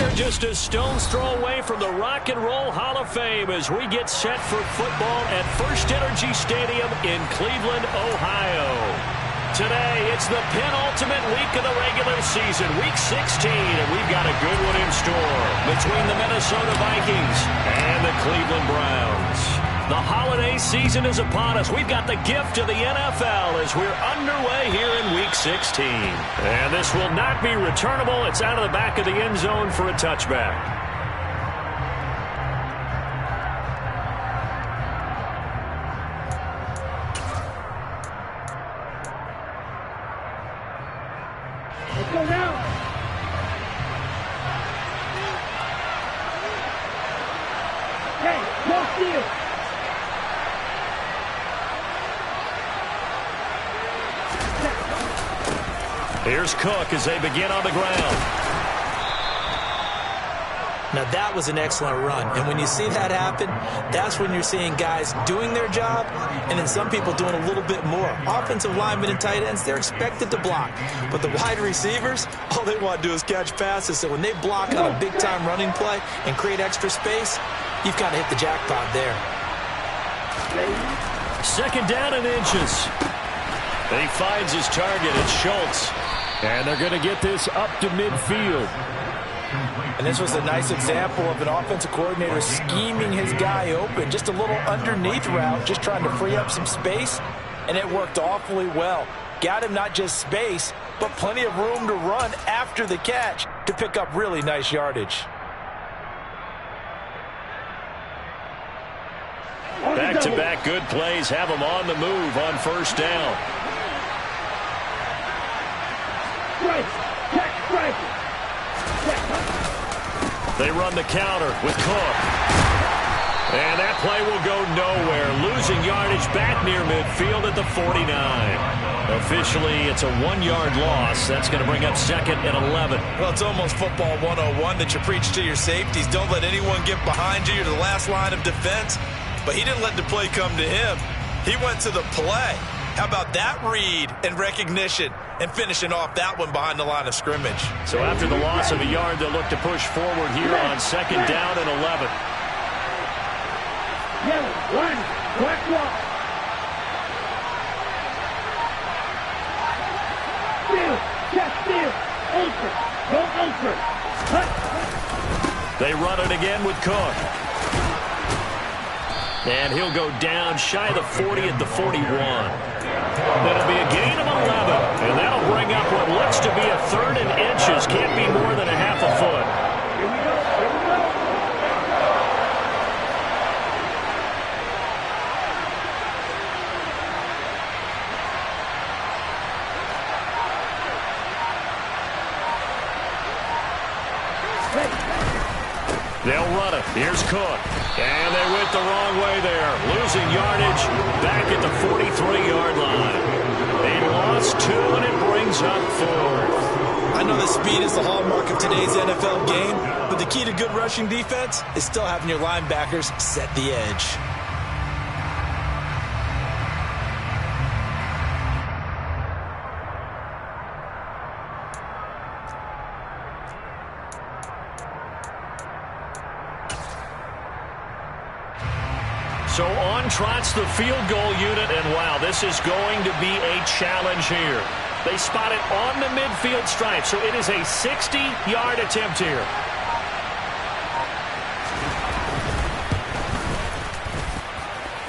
We're just a stone's throw away from the Rock and Roll Hall of Fame as we get set for football at First Energy Stadium in Cleveland, Ohio. Today, it's the penultimate week of the regular season, Week 16, and we've got a good one in store between the Minnesota Vikings and the Cleveland Browns. The holiday season is upon us. We've got the gift of the NFL as we're underway here in Week 16. And this will not be returnable. It's out of the back of the end zone for a touchback. Let's go now. Hey, no steal. Here's Cook as they begin on the ground. Now that was an excellent run, and when you see that happen, that's when you're seeing guys doing their job and then some people doing a little bit more. Offensive linemen and tight ends, they're expected to block, but the wide receivers, all they want to do is catch passes. So when they block on a big-time running play and create extra space, you've got to hit the jackpot there. Second down and inches. And he finds his target. It's Schultz. And they're going to get this up to midfield. And this was a nice example of an offensive coordinator scheming his guy open. Just a little underneath route, just trying to free up some space. And it worked awfully well. Got him not just space, but plenty of room to run after the catch to pick up really nice yardage. Back-to-back good plays have them on the move on first down. They run the counter with Cook. And that play will go nowhere. Losing yardage back near midfield at the 49. Officially, it's a 1-yard loss. That's going to bring up second and 11. Well, it's almost football 101 that you preach to your safeties. Don't let anyone get behind you. You're the last line of defense. But he didn't let the play come to him. He went to the play. How about that read and recognition and finishing off that one behind the line of scrimmage? So after the loss of a yard, they'll look to push forward here on second down and 11. Yellow, one, black wall. Steal, check, steal, anchor, go anchor. Cut. They run it again with Cook. And he'll go down shy of the 40 at the 41. That'll be a gain of 11. And that'll bring up what looks to be a third and inches. Can't be more than a half a foot. Here we go, here we go. They'll run it. Here's Cook. And they went the wrong way there. Losing yardage back at the 43-yard line. They lost 2, and it brings up 4th. I know that speed is the hallmark of today's NFL game, but the key to good rushing defense is still having your linebackers set the edge. So on trots the field goal unit, and wow, this is going to be a challenge here. They spot it on the midfield stripe, so it is a 60-yard attempt here.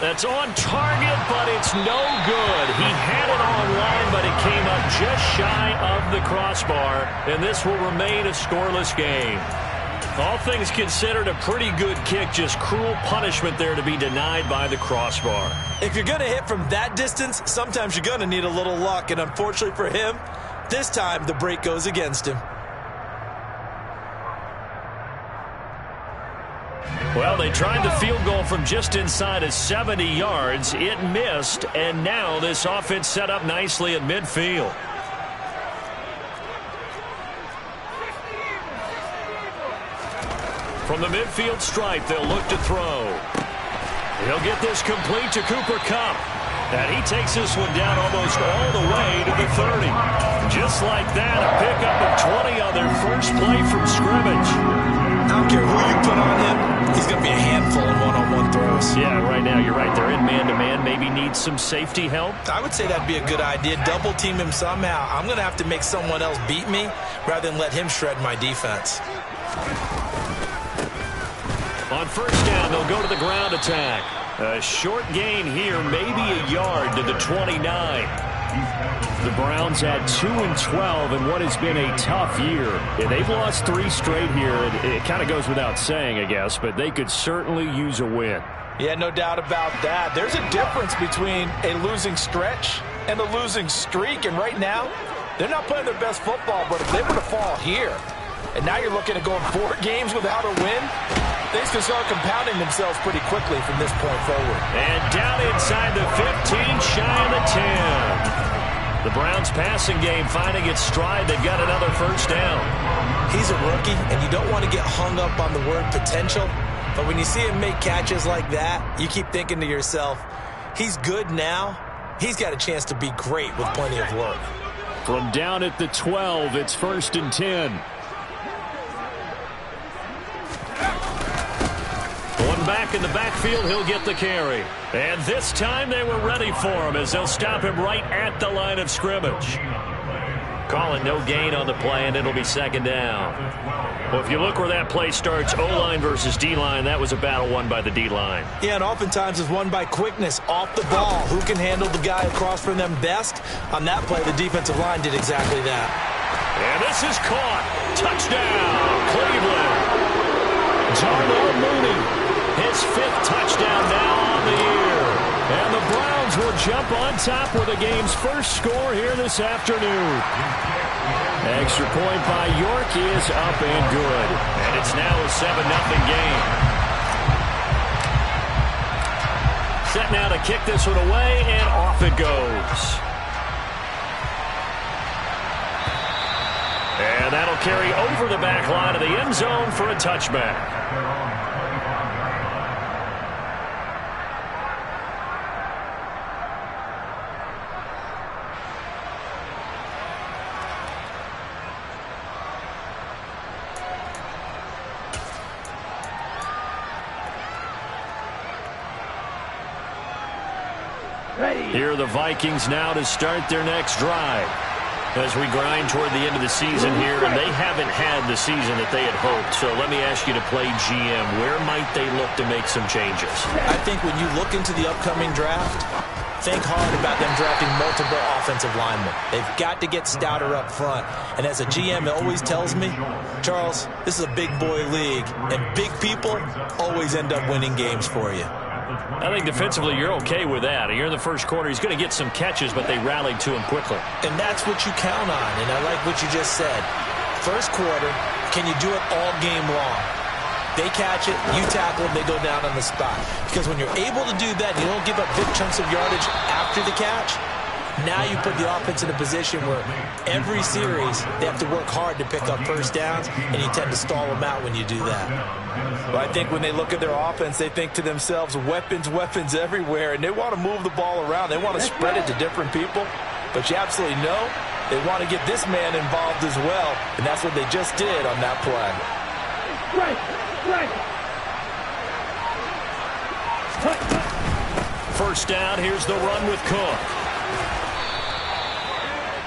That's on target, but it's no good. He had it on line, but it came up just shy of the crossbar, and this will remain a scoreless game. All things considered, a pretty good kick, just cruel punishment there to be denied by the crossbar. If you're going to hit from that distance, sometimes you're going to need a little luck, and unfortunately for him, this time the break goes against him. Well, they tried the field goal from just inside of 70 yards. It missed, and now this offense set up nicely at midfield. From the midfield stripe, they'll look to throw. He'll get this complete to Cooper Kupp. And he takes this one down almost all the way to the 30. Just like that, a pickup of 20 on their first play from scrimmage. I don't care who you put on him, he's going to be a handful in one-on-one throws. Yeah, right now you're right. They're in man-to-man. Maybe needs some safety help. I would say that'd be a good idea. Double team him somehow. I'm going to have to make someone else beat me rather than let him shred my defense. On first down, they'll go to the ground attack. A short gain here, maybe a yard to the 29. The Browns had 2-12 in what has been a tough year. Yeah, they've lost 3 straight here. It kind of goes without saying, I guess, but they could certainly use a win. Yeah, no doubt about that. There's a difference between a losing stretch and a losing streak, and right now, they're not playing their best football, but if they were to fall here, and now you're looking at going 4 games without a win, things can start compounding themselves pretty quickly from this point forward. And down inside the 15, shy of the 10. The Browns passing game finding its stride. They've got another first down. He's a rookie, and you don't want to get hung up on the word potential, but when you see him make catches like that, you keep thinking to yourself, he's good now. He's got a chance to be great with plenty of work. From down at the 12, it's 1st and 10. One back in the backfield, he'll get the carry. And this time they were ready for him as they'll stop him right at the line of scrimmage. Calling no gain on the play, and it'll be 2nd down. Well, if you look where that play starts, O-line versus D-line, that was a battle won by the D-line. Yeah, and oftentimes it's won by quickness, off the ball. Who can handle the guy across from them best? On that play, the defensive line did exactly that. And this is caught. Touchdown, Cleveland. Darnell Mooney. His 5th touchdown now on the year. And the Browns will jump on top with the game's first score here this afternoon. Extra point by York is up and good. And it's now a 7-0 game. Set now to kick this one away, and off it goes. And that'll carry over the back line of the end zone for a touchback. Here are the Vikings now to start their next drive. As we grind toward the end of the season here, and they haven't had the season that they had hoped. So let me ask you to play GM. Where might they look to make some changes? I think when you look into the upcoming draft, think hard about them drafting multiple offensive linemen. They've got to get stouter up front. And as a GM, it always tells me, Charles, this is a big boy league, and big people always end up winning games for you. I think defensively you're okay with that. Here in the first quarter, he's going to get some catches, but they rallied to him quickly. And that's what you count on, and I like what you just said. First quarter, can you do it all game long? They catch it, you tackle them, they go down on the spot. Because when you're able to do that, you don't give up big chunks of yardage after the catch, now you put the offense in a position where every series they have to work hard to pick up first downs, and you tend to stall them out when you do that. But I think when they look at their offense, they think to themselves, weapons, weapons everywhere, and they want to move the ball around. They want to spread it to different people, but you absolutely know they want to get this man involved as well, and that's what they just did on that play. First down, here's the run with Cook.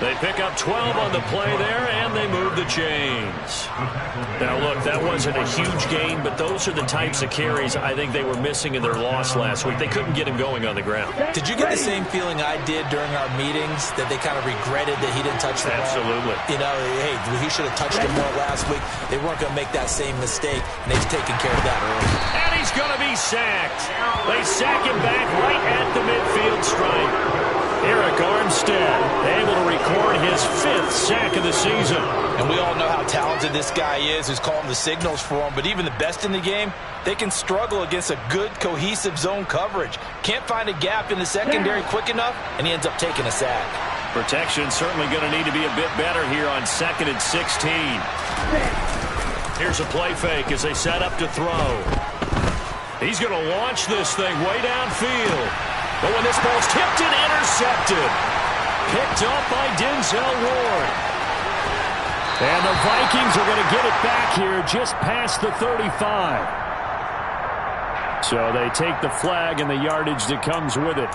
They pick up 12 on the play there, and they move the chains. Now, look, that wasn't a huge gain, but those are the types of carries I think they were missing in their loss last week. They couldn't get him going on the ground. Did you get the same feeling I did during our meetings, that they kind of regretted that he didn't touch the ball? Absolutely. You know, hey, he should have touched it more last week. They weren't going to make that same mistake, and they've taken care of that early. And he's going to be sacked. They sack him back right at the midfield stripe. Eric Armstead able to record his 5th sack of the season. And we all know how talented this guy is, who's calling the signals for him. But even the best in the game, they can struggle against a good, cohesive zone coverage. Can't find a gap in the secondary quick enough, and he ends up taking a sack. Protection certainly going to need to be a bit better here on 2nd and 16. Here's a play fake as they set up to throw. He's going to launch this thing way downfield. But when this ball's tipped and intercepted. Picked up by Denzel Ward. And the Vikings are going to get it back here just past the 35. So they take the flag and the yardage that comes with it.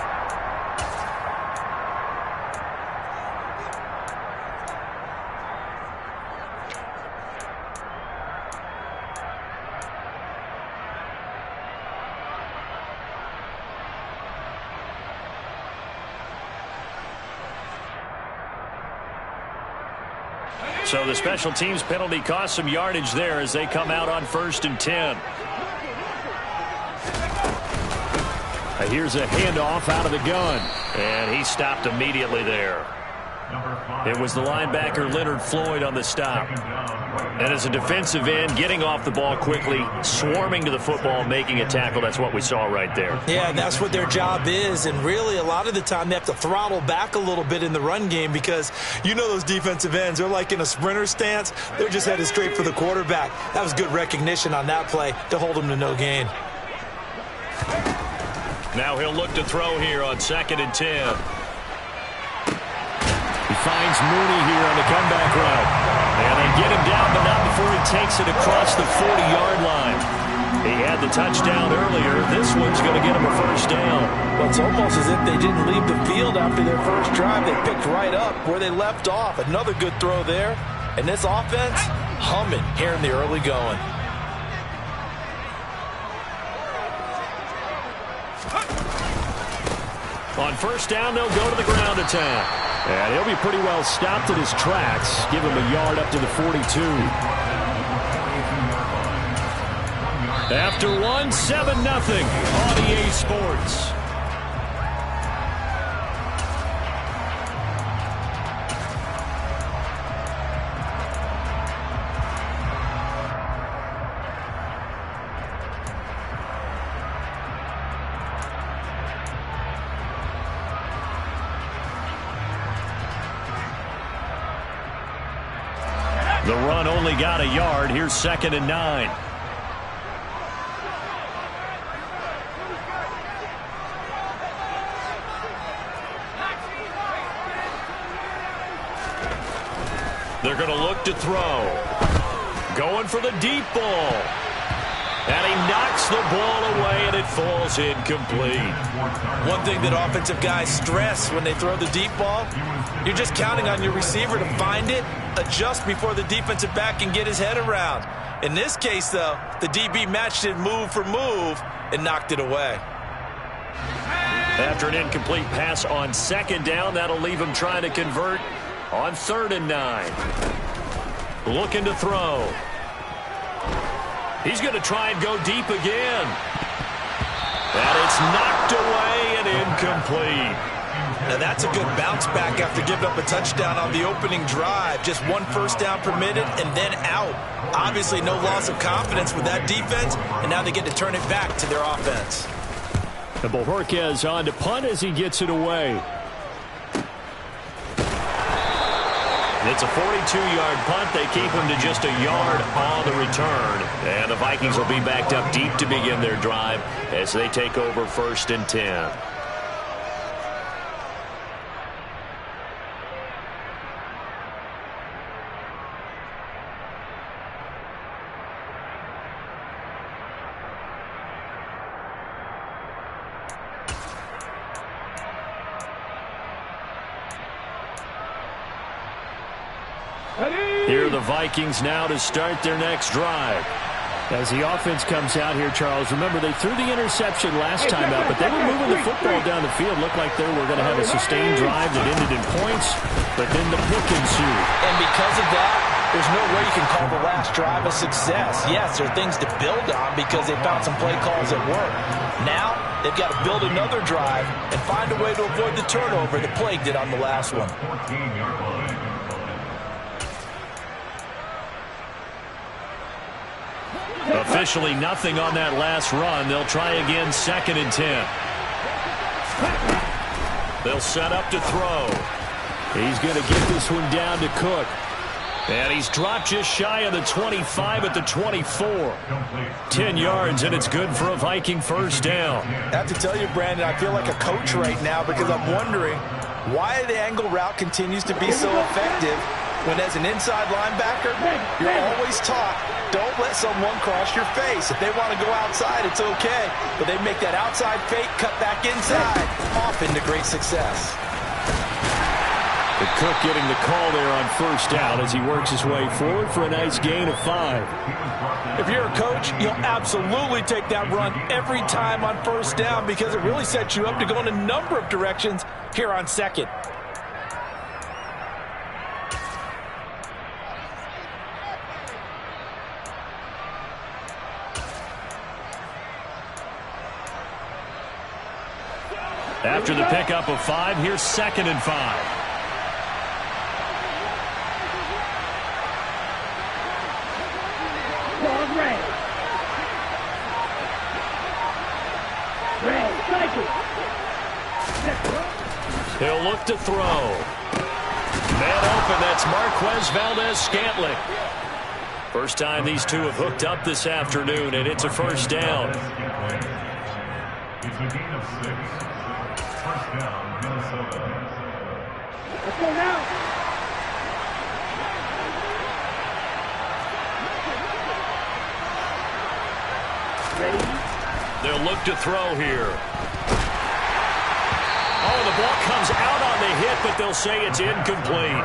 So the special teams penalty cost some yardage there as they come out on 1st and 10. Here's a handoff out of the gun. And he stopped immediately there. It was the linebacker Leonard Floyd on the stop. And as a defensive end, getting off the ball quickly, swarming to the football, making a tackle, that's what we saw right there. Yeah, and that's what their job is. And really, a lot of the time, they have to throttle back a little bit in the run game because you know those defensive ends, they're like in a sprinter stance. They're just headed straight for the quarterback. That was good recognition on that play to hold them to no gain. Now he'll look to throw here on 2nd and 10. He finds Mooney here on the comeback route. And they get him down, but not before he takes it across the 40-yard line. He had the touchdown earlier. This one's going to get him a first down. Well, it's almost as if they didn't leave the field after their first drive. They picked right up where they left off. Another good throw there. And this offense, humming here in the early going. On 1st down, they'll go to the ground attack. And he'll be pretty well stopped at his tracks. Give him a yard up to the 42. After one, 7-0 on EA Sports. The run only got a yard. Here's 2nd and 9. They're going to look to throw. Going for the deep ball. And he knocks the ball away, and it falls incomplete. One thing that offensive guys stress when they throw the deep ball, you're just counting on your receiver to find it, adjust before the defensive back can get his head around. In this case, though, the DB matched it move for move and knocked it away. After an incomplete pass on 2nd down, that'll leave him trying to convert on 3rd and 9. Looking to throw. He's going to try and go deep again. And it's knocked away and incomplete. Now that's a good bounce back after giving up a touchdown on the opening drive. Just one first down permitted and then out. Obviously no loss of confidence with that defense, and now they get to turn it back to their offense. And Bojorquez on to punt as he gets it away. It's a 42-yard punt. They keep him to just a yard on the return. And the Vikings will be backed up deep to begin their drive as they take over 1st and 10. Here are the Vikings now to start their next drive. As the offense comes out here, Charles, remember they threw the interception last time out, but they were moving the football down the field. Looked like they were going to have a sustained drive that ended in points, but then the pick ensued. And because of that, there's no way you can call the last drive a success. Yes, there are things to build on because they found some play calls that work. Now, they've got to build another drive and find a way to avoid the turnover that plagued it on the last one. Officially nothing on that last run. They'll try again 2nd and 10. They'll set up to throw. He's going to get this one down to Cook. And he's dropped just shy of the 25 at the 24. 10 yards, and it's good for a Viking first down. I have to tell you, Brandon, I feel like a coach right now because I'm wondering why the angle route continues to be so effective when as an inside linebacker, you're always taught, don't let someone cross your face. If they want to go outside, it's okay. But they make that outside fake, cut back inside, off into great success. The Cook getting the call there on first down as he works his way forward for a nice gain of 5. If you're a coach, you'll absolutely take that run every time on first down because it really sets you up to go in a number of directions here on second. After the pickup of 5, here's 2nd and 5. He'll look to throw. Man open, that's Marquez Valdes-Scantling. First time these two have hooked up this afternoon, and it's a first down. It's a gain of 6. First down, Minnesota. Let's go now. Ready? They'll look to throw here. Oh, the ball comes out on the hit, but they'll say it's incomplete.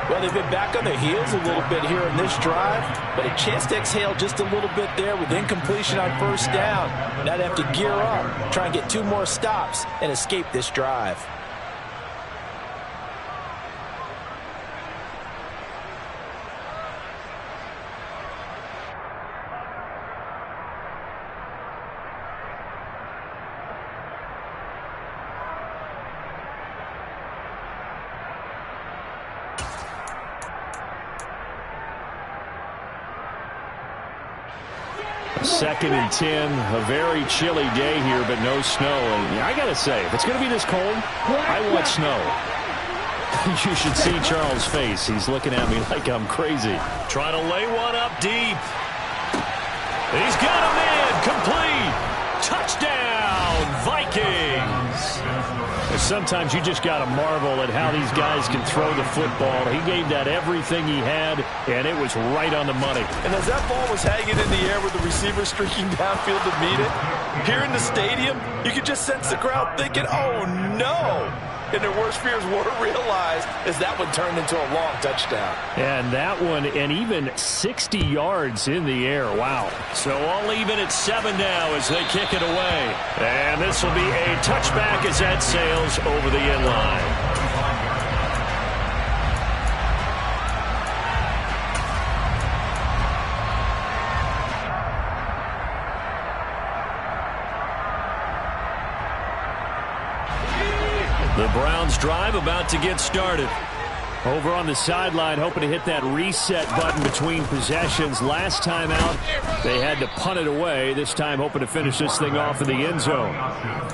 Well, they've been back on their heels a little bit here in this drive, but a chance to exhale just a little bit there with incompletion on first down. Now they have to gear up, try and get 2 more stops, and escape this drive. Second and 10, a very chilly day here, but no snow. And I got to say, if it's going to be this cold, I want snow. You should see Charles' face. He's looking at me like I'm crazy. Trying to lay one up deep. He's got him in. Complete. Touchdown, Vikings. Sometimes you just got to marvel at how these guys can throw the football. He gave that everything he had, and it was right on the money. And as that ball was hanging in the air with the receiver streaking downfield to meet it, here in the stadium, you could just sense the crowd thinking, oh, no. And their worst fears were realized as that one turned into a long touchdown. And that one, and even 60 yards in the air. Wow. So all even at 7 now as they kick it away. And this will be a touchback as that sails over the end line. The Browns drive about to get started. Over on the sideline, hoping to hit that reset button between possessions. Last time out, they had to punt it away. This time, hoping to finish this thing off in the end zone.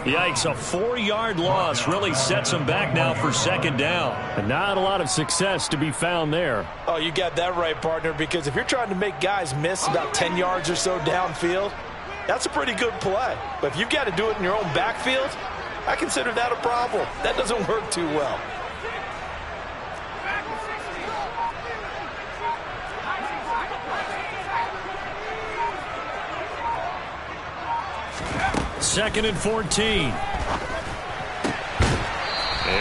Yikes, a 4-yard loss really sets them back now for 2nd down. And not a lot of success to be found there. Oh, you got that right, partner, because if you're trying to make guys miss about 10 yards or so downfield, that's a pretty good play. But if you've got to do it in your own backfield, I consider that a problem. That doesn't work too well. Second and 14.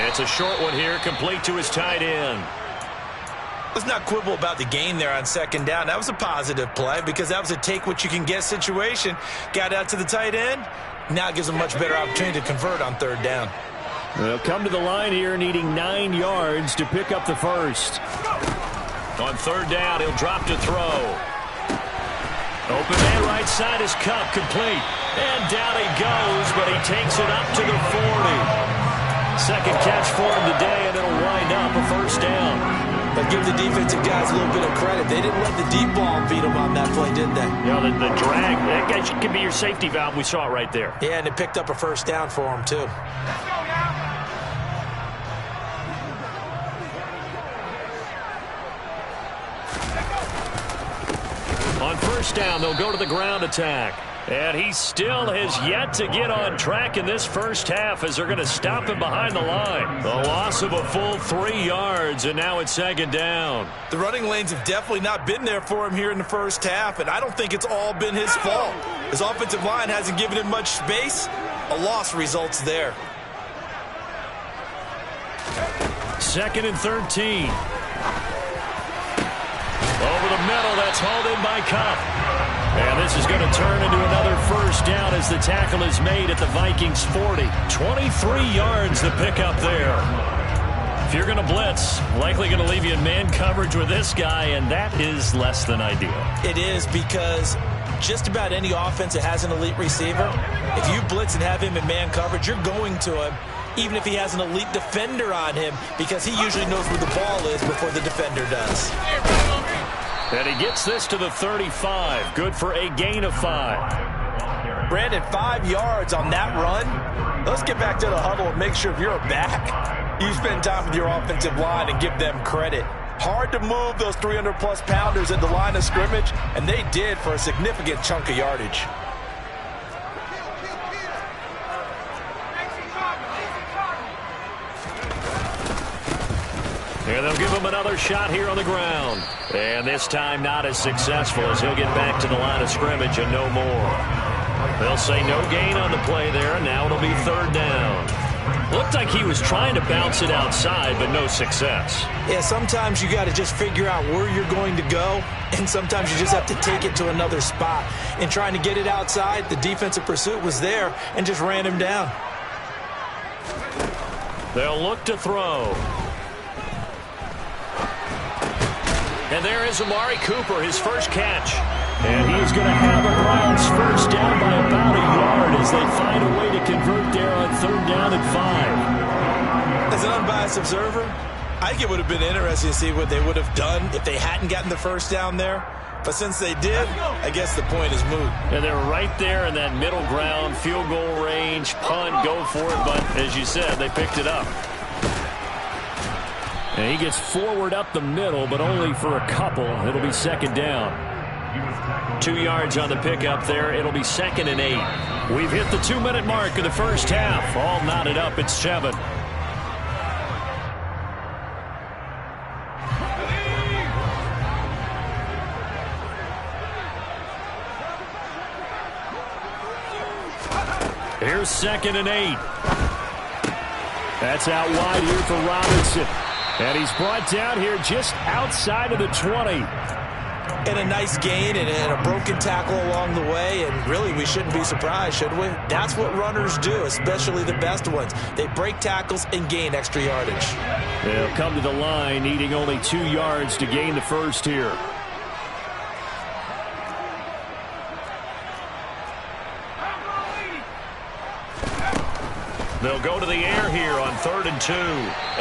It's a short one here, complete to his tight end. Let's not quibble about the gain there on 2nd down. That was a positive play because that was a take-what-you-can-get situation. Got out to the tight end. Now it gives them a much better opportunity to convert on 3rd down. They'll come to the line here needing 9 yards to pick up the first. On 3rd down, he'll drop to throw. Open man right side is Kupp, complete. And down he goes, but he takes it up to the 40. Second catch for him today, and it'll wind up a first down. But give the defensive guys a little bit of credit. They didn't let the deep ball beat them on that play, did they? You know, the drag, that could be your safety valve. We saw it right there. Yeah, and it picked up a first down for them, too. On first down, they'll go to the ground attack. And he still has yet to get on track in this first half as they're going to stop him behind the line. The loss of a full 3 yards, and now it's second down. The running lanes have definitely not been there for him here in the first half, and I don't think it's all been his fault. His offensive line hasn't given him much space. A loss results there. 2nd and 13. Over the middle, that's hauled in by Kupp. And this is going to turn into another first down as the tackle is made at the Vikings 40. 23 yards to pick up there. If you're going to blitz, likely going to leave you in man coverage with this guy, and that is less than ideal. It is, because just about any offense that has an elite receiver, if you blitz and have him in man coverage, you're going to him, even if he has an elite defender on him, because he usually knows where the ball is before the defender does. And he gets this to the 35. Good for a gain of 5. Brandon, 5 yards on that run. Let's get back to the huddle and make sure if you're a back, you spend time with your offensive line and give them credit. Hard to move those 300-plus pounders at the line of scrimmage, and they did for a significant chunk of yardage. And they'll give him another shot here on the ground. And this time not as successful as he'll get back to the line of scrimmage and no more. They'll say no gain on the play there, and now it'll be 3rd down. Looked like he was trying to bounce it outside, but no success. Yeah, sometimes you got to just figure out where you're going to go, and sometimes you just have to take it to another spot. In trying to get it outside, the defensive pursuit was there and just ran him down. They'll look to throw. And there is Amari Cooper, his first catch. And he is going to have the Browns first down by about a yard as they find a way to convert there on 3rd down and 5. As an unbiased observer, I think it would have been interesting to see what they would have done if they hadn't gotten the first down there. But since they did, I guess the point is moot. And they're right there in that middle ground, field goal range, punt, go for it. But as you said, they picked it up. And he gets forward up the middle, but only for a couple. It'll be 2nd down. 2 yards on the pickup there. It'll be 2nd and 8. We've hit the 2-minute mark of the first half. All knotted up at 7. Here's 2nd and 8. That's out wide here for Robinson. And he's brought down here just outside of the 20. And a nice gain and a broken tackle along the way. And really, we shouldn't be surprised, should we? That's what runners do, especially the best ones. They break tackles and gain extra yardage. They'll come to the line needing only 2 yards to gain the first here. They'll go to the air here on 3rd and 2.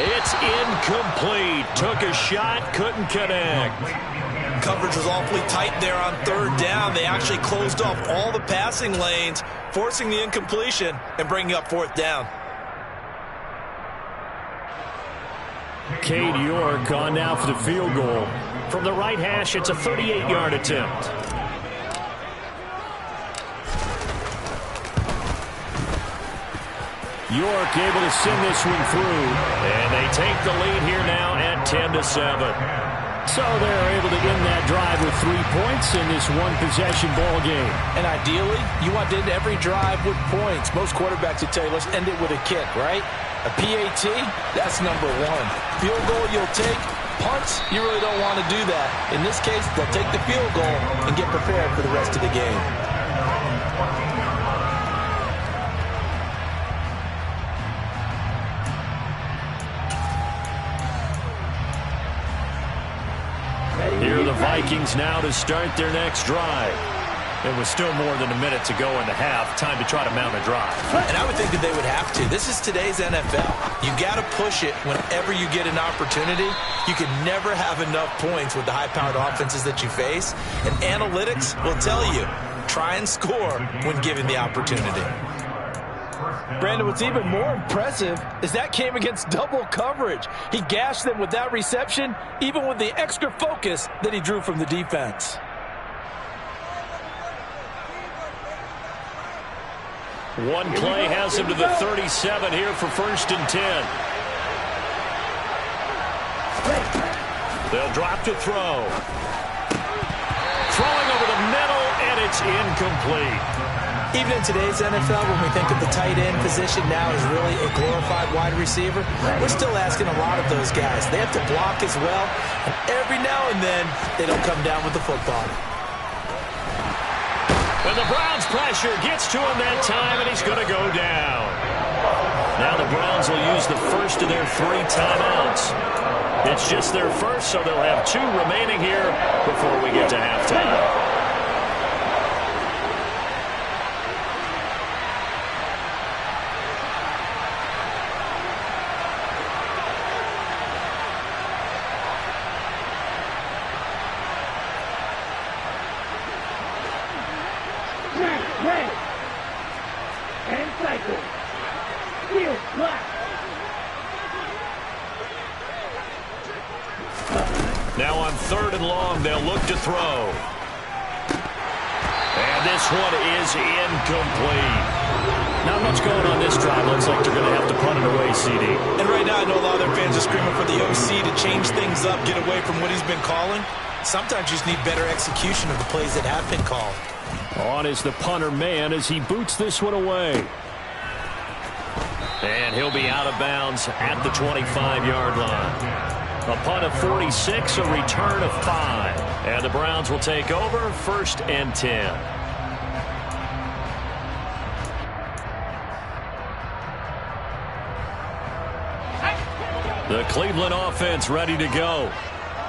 It's incomplete. Took a shot, couldn't connect. Coverage was awfully tight there on 3rd down. They actually closed off all the passing lanes, forcing the incompletion and bringing up 4th down. Cade York on now for the field goal. From the right hash, it's a 38-yard attempt. York able to send this one through. And they take the lead here now at 10-7. So they're able to end that drive with 3 points in this one-possession ball game. And ideally, you want to end every drive with points. Most quarterbacks would tell you, let's end it with a kick, right? A PAT, that's number 1. Field goal you'll take. Punts, you really don't want to do that. In this case, they'll take the field goal and get prepared for the rest of the game. Here are the Vikings now to start their next drive. It was still more than a minute to go in the half. Time to try to mount a drive. And I would think that they would have to. This is today's NFL. You got to push it whenever you get an opportunity. You can never have enough points with the high-powered offenses that you face. And analytics will tell you, try and score when given the opportunity. Brandon, what's even more impressive is that came against double coverage. He gashed them with that reception, even with the extra focus that he drew from the defense. One play has him to the 37 here for 1st and 10. They'll drop to throw. Throwing over the middle, and it's incomplete. Even in today's NFL, when we think of the tight end position now as really a glorified wide receiver, we're still asking a lot of those guys. They have to block as well, and every now and then, they don't come down with the football. And the Browns pressure gets to him that time, and he's going to go down. Now the Browns will use the first of their 3 timeouts. It's just their first, so they'll have 2 remaining here before we get to halftime. Now on 3rd and long, they'll look to throw. And this one is incomplete. Not much going on this drive. Looks like they're going to have to punt it away, CD. And right now, I know a lot of their fans are screaming for the OC to change things up, get away from what he's been calling. Sometimes you just need better execution of the plays that have been called. On is the punter man as he boots this one away. And he'll be out of bounds at the 25-yard line. A punt of 46, a return of 5. And the Browns will take over 1st and 10. The Cleveland offense ready to go.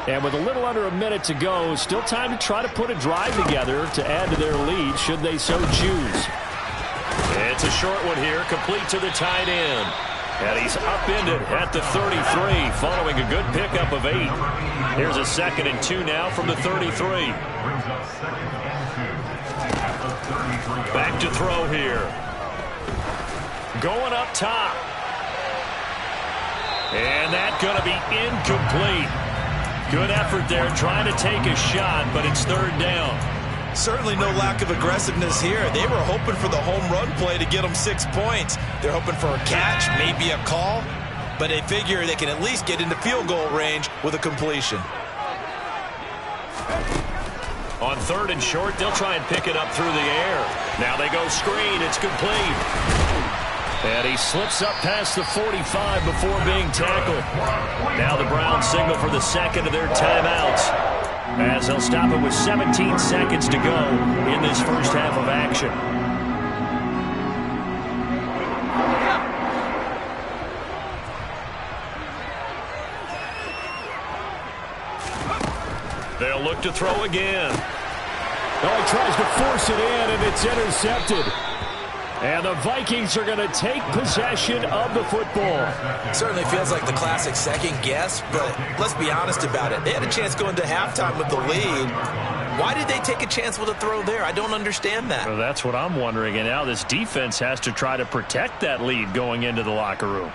And with a little under a minute to go, still time to try to put a drive together to add to their lead should they so choose. It's a short one here, complete to the tight end. And he's upended at the 33 following a good pickup of 8. Here's a 2nd and 2 now from the 33. Back to throw here. Going up top. And that's going to be incomplete. Good effort there trying to take a shot, but it's 3rd down. Certainly no lack of aggressiveness here. They were hoping for the home run play to get them 6 points. They're hoping for a catch, maybe a call, but they figure they can at least get into field goal range with a completion. On 3rd and short, they'll try and pick it up through the air. Now they go screen. It's complete. And he slips up past the 45 before being tackled. Now the Browns signal for the 2nd of their timeouts, as they'll stop it with 17 seconds to go in this first half of action. They'll look to throw again. Oh, he tries to force it in, and it's intercepted. And the Vikings are going to take possession of the football. Certainly feels like the classic second guess, but let's be honest about it. They had a chance going to halftime with the lead. Why did they take a chance with a throw there? I don't understand that. Well, that's what I'm wondering. And now this defense has to try to protect that lead going into the locker room.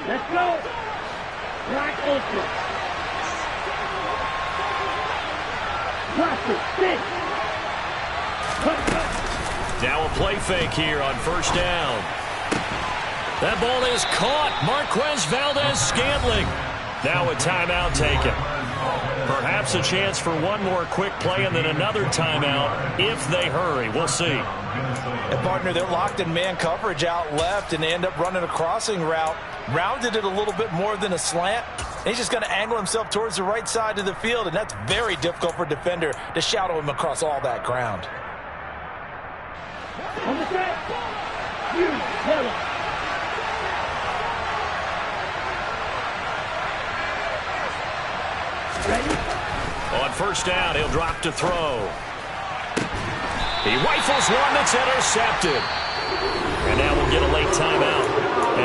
Let's go. Right open. Watch it. Sit. Now a play fake here on 1st down. That ball is caught. Marquez Valdes-Scantling. Now a timeout taken. Perhaps a chance for one more quick play and then another timeout if they hurry. We'll see. And partner, they're locked in man coverage out left, and they end up running a crossing route. Rounded it a little bit more than a slant. And he's just going to angle himself towards the right side of the field, and that's very difficult for a defender to shadow him across all that ground. On the set. You, yellow. Ready? On 1st down, he'll drop to throw. He rifles one that's intercepted. And now we'll get a late timeout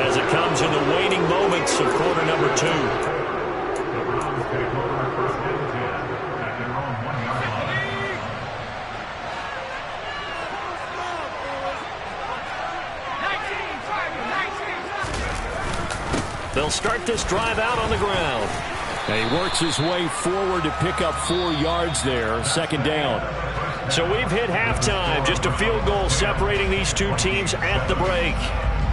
as it comes in the waning moments of quarter number 2. They'll start this drive out on the ground. And he works his way forward to pick up 4 yards there. 2nd down. So we've hit halftime. Just a field goal separating these two teams at the break.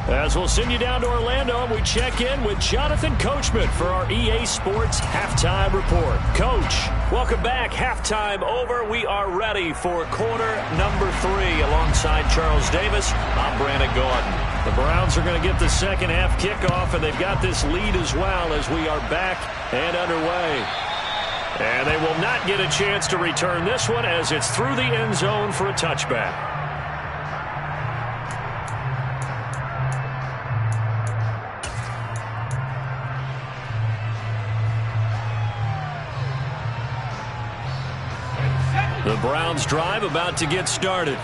As we'll send you down to Orlando, we check in with Jonathan Coachman for our EA Sports Halftime Report. Coach, welcome back. Halftime over. We are ready for quarter number 3. Alongside Charles Davis, I'm Brandon Gaudin. The Browns are going to get the second half kickoff, and they've got this lead as well as we are back and underway. And they will not get a chance to return this one as it's through the end zone for a touchback. The Browns drive about to get started.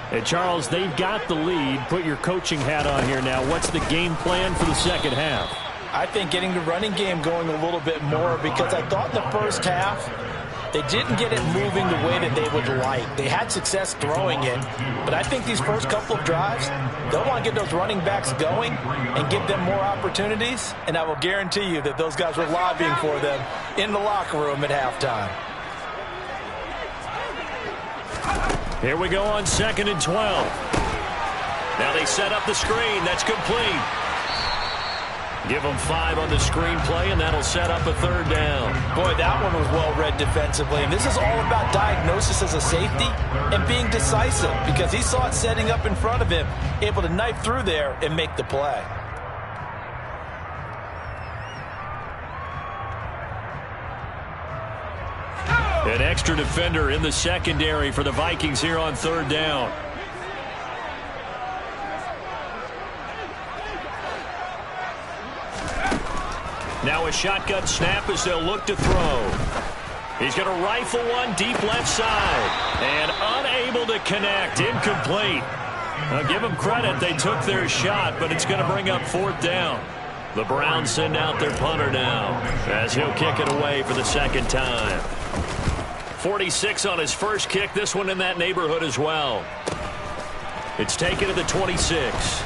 Hey, Charles, they've got the lead. Put your coaching hat on here now. What's the game plan for the second half? I think getting the running game going a little bit more, because I thought in the first half they didn't get it moving the way that they would like. They had success throwing it, but I think these first couple of drives, they'll want to get those running backs going and give them more opportunities, and I will guarantee you that those guys were lobbying for them in the locker room at halftime. Here we go on 2nd and 12. Now they set up the screen. That's complete. Give them 5 on the screenplay, and that'll set up a 3rd down. Boy, that one was well read defensively. And this is all about diagnosis as a safety and being decisive, because he saw it setting up in front of him, able to knife through there and make the play. An extra defender in the secondary for the Vikings here on 3rd down. Now a shotgun snap as they'll look to throw. He's going to rifle one deep left side. And unable to connect. Incomplete. Now give them credit. They took their shot, but it's going to bring up 4th down. The Browns send out their punter now as he'll kick it away for the 2nd time. 46 on his first kick. This one in that neighborhood as well. It's taken to the 26.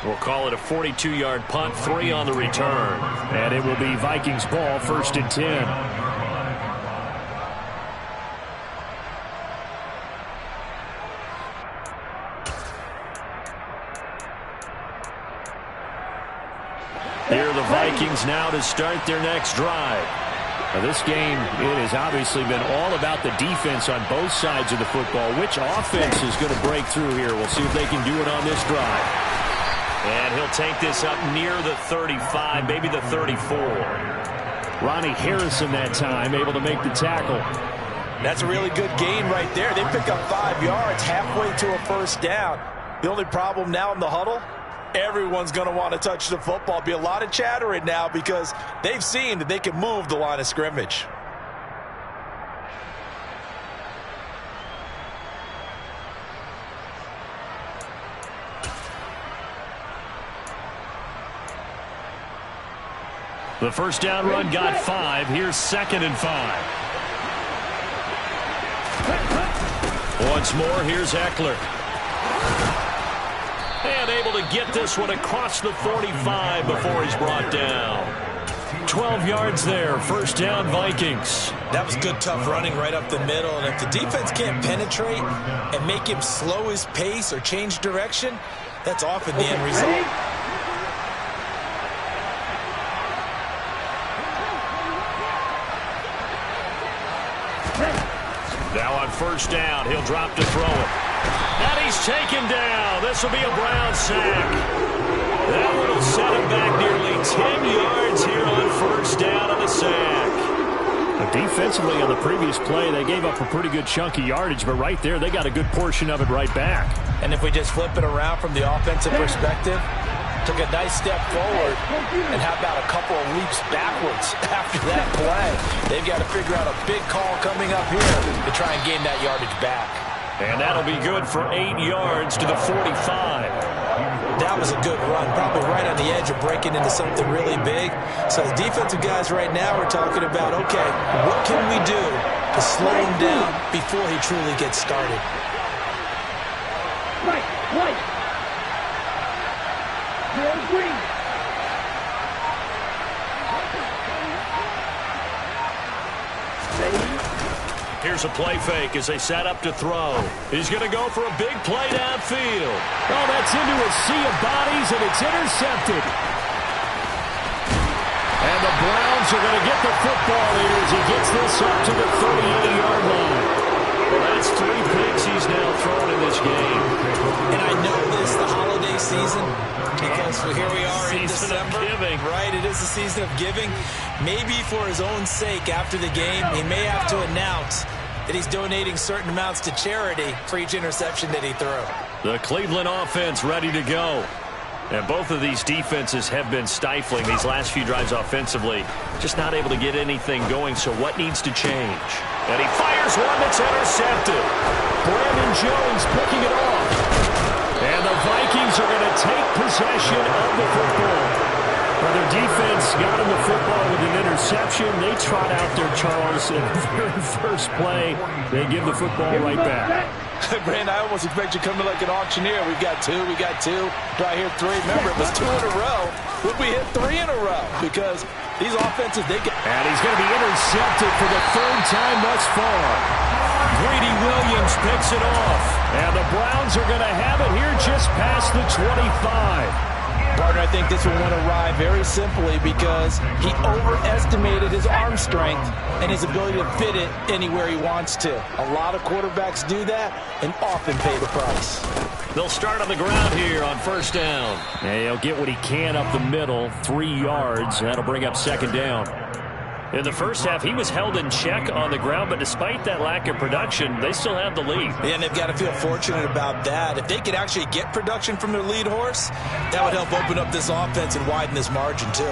We'll call it a 42-yard punt, 3 on the return. And it will be Vikings ball, 1st and 10. Here are the Vikings now to start their next drive. Now this game, it has obviously been all about the defense on both sides of the football. Which offense is going to break through here? We'll see if they can do it on this drive. And he'll take this up near the 35, maybe the 34. Ronnie Harrison that time able to make the tackle. That's a really good gain right there. They pick up 5 yards halfway to a 1st down. The only problem now in the huddle, everyone's going to want to touch the football. Be a lot of chattering now because they've seen that they can move the line of scrimmage. The 1st down run got 5. Here's 2nd and 5. Once more, here's Eckler. And able to get this one across the 45 before he's brought down. 12 yards there, 1st down Vikings. That was good, tough running right up the middle. And if the defense can't penetrate and make him slow his pace or change direction, that's often the end result. Now on 1st down, he'll drop to throw it. And he's taken down. This will be a Brown sack. That one will set him back nearly 10 yards here on 1st down on the sack. Defensively on the previous play, they gave up a pretty good chunk of yardage, but right there, they got a good portion of it right back. And if we just flip it around from the offensive perspective, took a nice step forward, and how about a couple of leaps backwards after that play? They've got to figure out a big call coming up here to try and gain that yardage back. And that'll be good for 8 yards to the 45. That was a good run, probably right on the edge of breaking into something really big. So the defensive guys right now are talking about, okay, what can we do to slow him down before he truly gets started? Right. Green. Here's a play fake as they set up to throw. He's going to go for a big play downfield. Oh, that's into a sea of bodies, and it's intercepted. And the Browns are going to get the football here as he gets this up to the 38-yard line. Well, that's 3 picks he's now thrown in this game. And I know this, the holiday season, because here we are in Season of December. giving. Right, it is the season of giving. Maybe for his own sake after the game, he may have to announce that he's donating certain amounts to charity for each interception that he threw. The Cleveland offense ready to go. And both of these defenses have been stifling these last few drives offensively. Just not able to get anything going, so what needs to change? And he fires one that's intercepted. Brandon Jones picking it off. And the Vikings are going to take possession of the football. Well, their defense got him the football with an interception. They trot out there, Charles, in the very first play. They give the football right back. Brandon, I almost expect you coming like an auctioneer. We've got 2, we got 2. Do I hear 3? Remember, it was 2 in a row. Would we hit 3 in a row? Because these offenses, they get... And he's going to be intercepted for the 3rd time thus far. Greedy Williams picks it off. And the Browns are going to have it here just past the 25. Partner, I think this will want to ride very simply because he overestimated his arm strength and his ability to fit it anywhere he wants to. A lot of quarterbacks do that and often pay the price. They'll start on the ground here on first down. And he'll get what he can up the middle, 3 yards. That'll bring up 2nd down. In the first half, he was held in check on the ground, but despite that lack of production, they still have the lead. Yeah, and they've got to feel fortunate about that. If they could actually get production from their lead horse, that would help open up this offense and widen this margin, too.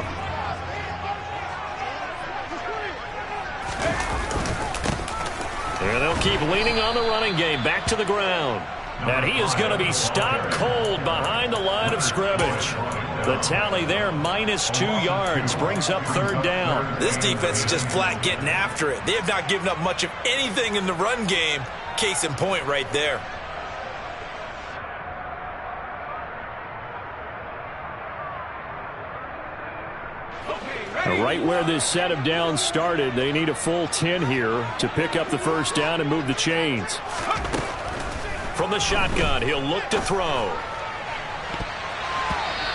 And they'll keep leaning on the running game. Back to the ground. And he is going to be stopped cold behind the line of scrimmage. The tally there, -2 yards, brings up 3rd down. This defense is just flat getting after it. They have not given up much of anything in the run game. Case in point right there. Right where this set of downs started, they need a full 10 here to pick up the 1st down and move the chains. From the shotgun, he'll look to throw.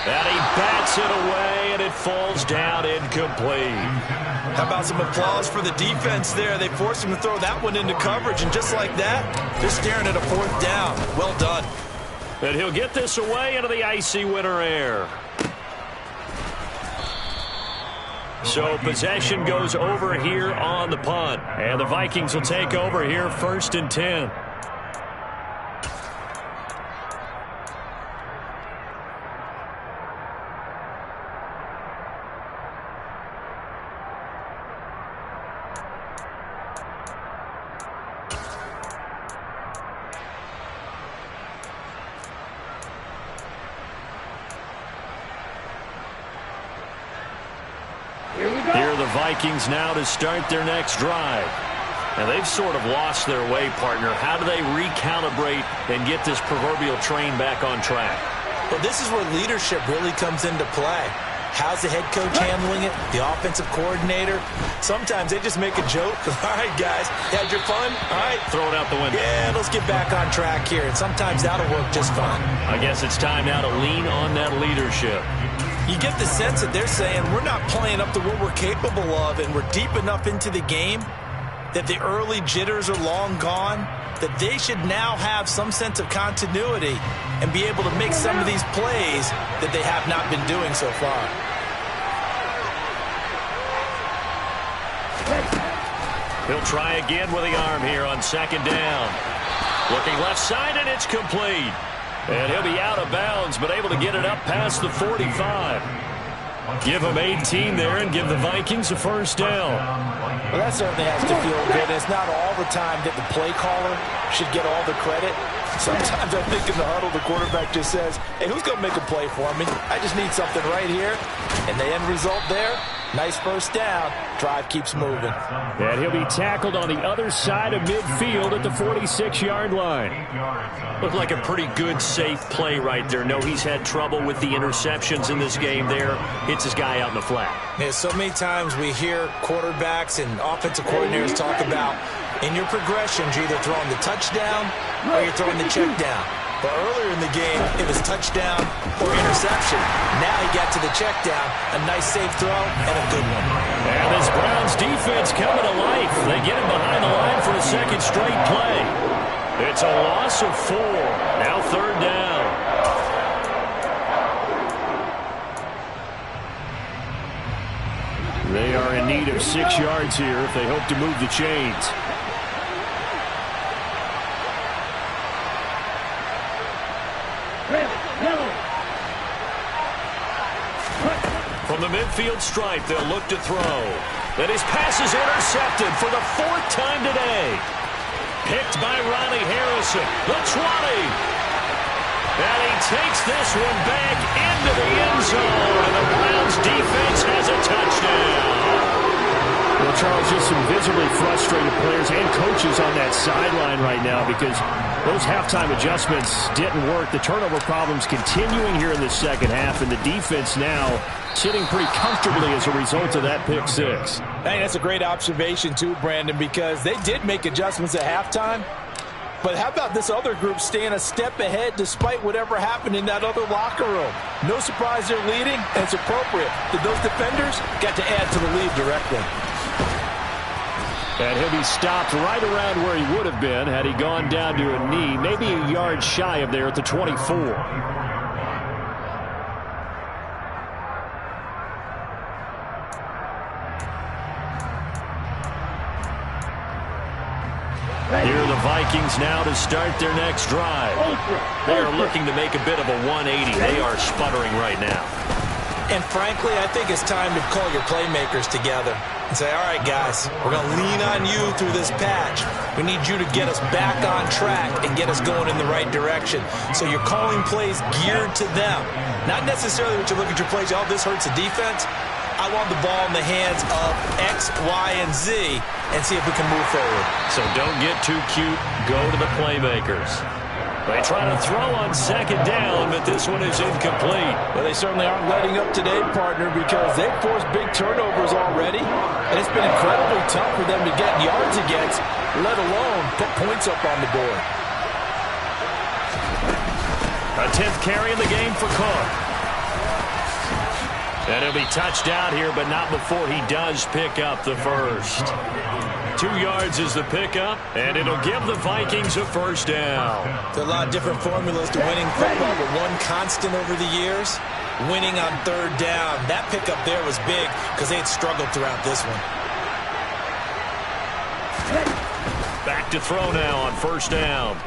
And he bats it away, and it falls down incomplete. How about some applause for the defense there? They forced him to throw that one into coverage, and just like that, they're staring at a 4th down. Well done. And he'll get this away into the icy winter air. So possession goes over here on the punt. And the Vikings will take over here 1st and 10. Here are the Vikings now to start their next drive. And they've sort of lost their way, partner. How do they recalibrate and get this proverbial train back on track? Well, this is where leadership really comes into play. How's the head coach handling it? The offensive coordinator? Sometimes they just make a joke. All right, guys, had your fun? All right. Throw it out the window. Yeah, let's get back on track here. And sometimes that'll work just fine. I guess it's time now to lean on that leadership. You get the sense that they're saying we're not playing up to what we're capable of, and we're deep enough into the game that the early jitters are long gone, that they should now have some sense of continuity and be able to make some of these plays that they have not been doing so far. He'll try again with the arm here on 2nd down. Looking left side, and it's complete. And he'll be out of bounds, but able to get it up past the 45. Give him 18 there and give the Vikings a 1st down. Well, that certainly has to feel good. It's not all the time that the play caller should get all the credit. Sometimes I think in the huddle, the quarterback just says, hey, who's going to make a play for me? I just need something right here. And the end result there, nice 1st down. Drive keeps moving. And he'll be tackled on the other side of midfield at the 46-yard line. Looked like a pretty good, safe play right there. No, he's had trouble with the interceptions in this game there. Hits his guy out in the flat. Yeah, so many times we hear quarterbacks and offensive coordinators talk about In your progressions, you're either throwing the touchdown or you're throwing the check down. But earlier in the game, it was touchdown or interception. Now he got to the check down, a nice safe throw, and a good one. And this Browns defense coming to life. They get him behind the line for a second straight play. It's a loss of 4. Now 3rd down. They are in need of 6 yards here if they hope to move the chains. From the midfield stripe, they'll look to throw. And his pass is intercepted for the 4th time today. Picked by Ronnie Harrison. The 20. And he takes this one back into the end zone. And the Browns defense has a touchdown. Well, Charles, just some visibly frustrated players and coaches on that sideline right now because those halftime adjustments didn't work. The turnover problems continuing here in the second half, and the defense now sitting pretty comfortably as a result of that pick 6. Hey, that's a great observation too, Brandon, because they did make adjustments at halftime. But how about this other group staying a step ahead despite whatever happened in that other locker room? No surprise they're leading, and it's appropriate that those defenders got to add to the lead directly. And he'll be stopped right around where he would have been had he gone down to a knee, maybe a yard shy of there at the 24. Here are the Vikings now to start their next drive. They are looking to make a bit of a 180. They are sputtering right now. And frankly, I think it's time to call your playmakers together and say, all right, guys, we're going to lean on you through this patch. We need you to get us back on track and get us going in the right direction. So you're calling plays geared to them. Not necessarily when you look at your plays, oh, this hurts the defense. I want the ball in the hands of X, Y, and Z and see if we can move forward. So don't get too cute. Go to the playmakers. They try to throw on 2nd down, but this one is incomplete. Well, they certainly aren't letting up today, partner, because they've forced big turnovers already, and it's been incredibly tough for them to get yards against, let alone put points up on the board. A 10th carry in the game for Cook. And he'll be touched out here, but not before he does pick up the first. 2 yards is the pickup, and it'll give the Vikings a 1st down. There are a lot of different formulas to winning football, but one constant over the years, winning on 3rd down. That pickup there was big because they had struggled throughout this one. Back to throw now on 1st down.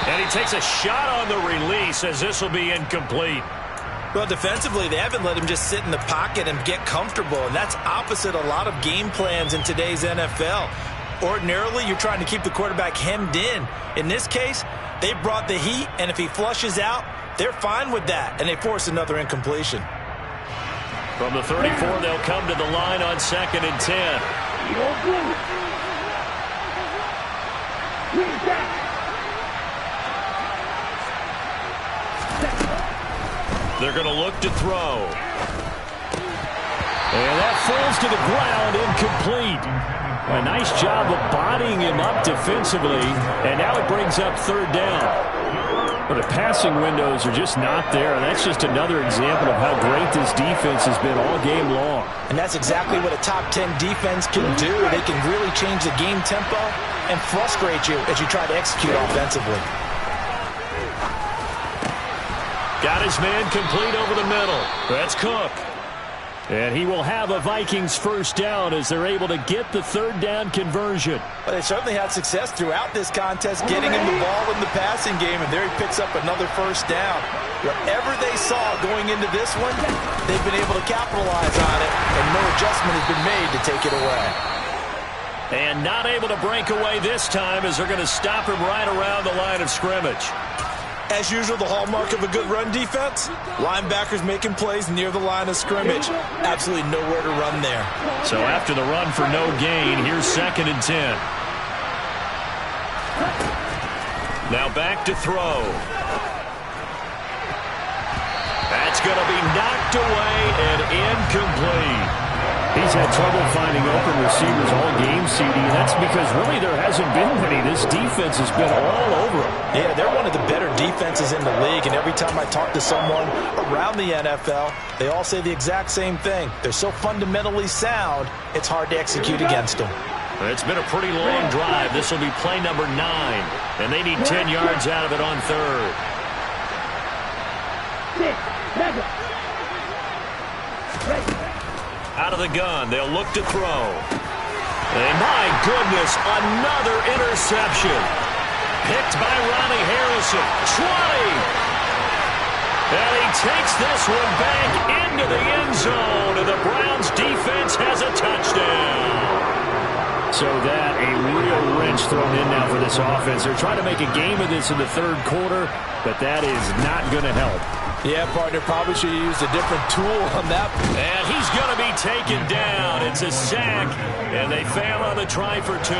And he takes a shot on the release as this will be incomplete. Well, defensively, they haven't let him just sit in the pocket and get comfortable, and that's opposite a lot of game plans in today's NFL. Ordinarily, you're trying to keep the quarterback hemmed in. In this case, they brought the heat, and if he flushes out, they're fine with that, and they force another incompletion. From the 34, they'll come to the line on 2nd and 10. They're going to look to throw. And that falls to the ground, incomplete. A nice job of bodying him up defensively, and now it brings up 3rd down. But the passing windows are just not there, and that's just another example of how great this defense has been all game long. And that's exactly what a top 10 defense can do. They can really change the game tempo and frustrate you as you try to execute offensively. Got his man complete over the middle. That's Cook. And he will have a Vikings 1st down as they're able to get the 3rd down conversion. Well, they certainly had success throughout this contest getting him the ball in the passing game, and there he picks up another 1st down. Whatever they saw going into this one, they've been able to capitalize on it, and no adjustment has been made to take it away. And not able to break away this time as they're going to stop him right around the line of scrimmage. As usual, the hallmark of a good run defense, linebackers making plays near the line of scrimmage. Absolutely nowhere to run there. So after the run for no gain, here's 2nd and 10. Now back to throw. That's going to be knocked away and incomplete. He's had trouble finding open receivers all game, CD, and that's because really there hasn't been many. This defense has been all over him. Yeah, they're one of the better defenses in the league, and every time I talk to someone around the NFL, they all say the exact same thing. They're so fundamentally sound, it's hard to execute against them. It's been a pretty long drive. This will be play number 9, and they need 10 yards out of it on third. 6, 7. Out of the gun, they'll look to throw. And my goodness, another interception. Picked by Ronnie Harrison. 20. And he takes this one back into the end zone, and the Browns defense has a touchdown. So that a real wrench thrown in now for this offense. They're trying to make a game of this in the third quarter, but that is not going to help. Yeah, partner, probably should have used a different tool on that. And he's going to be taken down. It's a sack, and they fail on the try for 2.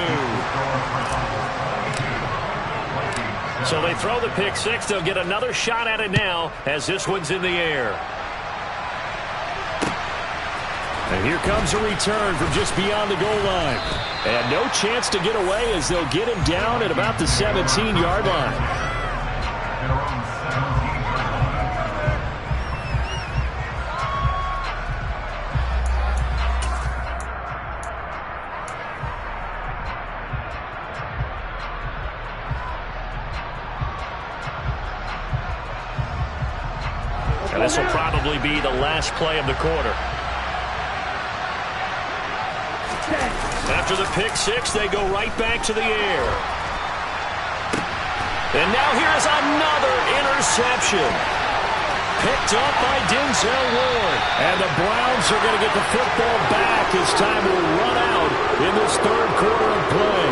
So they throw the pick 6. They'll get another shot at it now as this one's in the air. And here comes a return from just beyond the goal line. And no chance to get away as they'll get him down at about the 17-yard line. And this will probably be the last play of the quarter. After the pick 6, they go right back to the air. And now here's another interception. Picked up by Denzel Ward. And the Browns are going to get the football back as time will run out in this third quarter of play.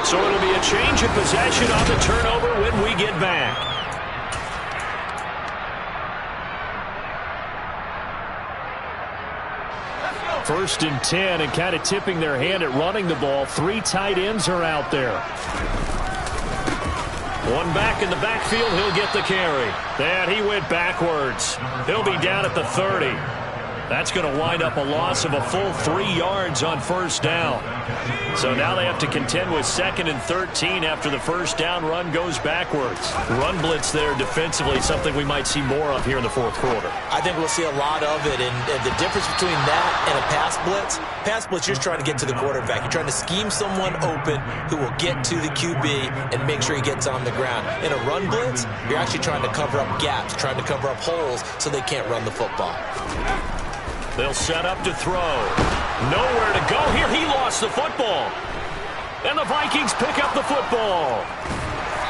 So it'll be a change of possession on the turnover when we get back. First and 10, and kind of tipping their hand at running the ball. 3 tight ends are out there. One back in the backfield, he'll get the carry. And he went backwards. He'll be down at the 30. That's going to wind up a loss of a full 3 yards on first down. So now they have to contend with 2nd and 13 after the first down run goes backwards. Run blitz there defensively, something we might see more of here in the fourth quarter. I think we'll see a lot of it, and the difference between that and a pass blitz, you're trying to get to the quarterback. You're trying to scheme someone open who will get to the QB and make sure he gets on the ground. In a run blitz, you're actually trying to cover up gaps, trying to cover up holes so they can't run the football. They'll set up to throw. Nowhere to go here. He lost the football. And the Vikings pick up the football.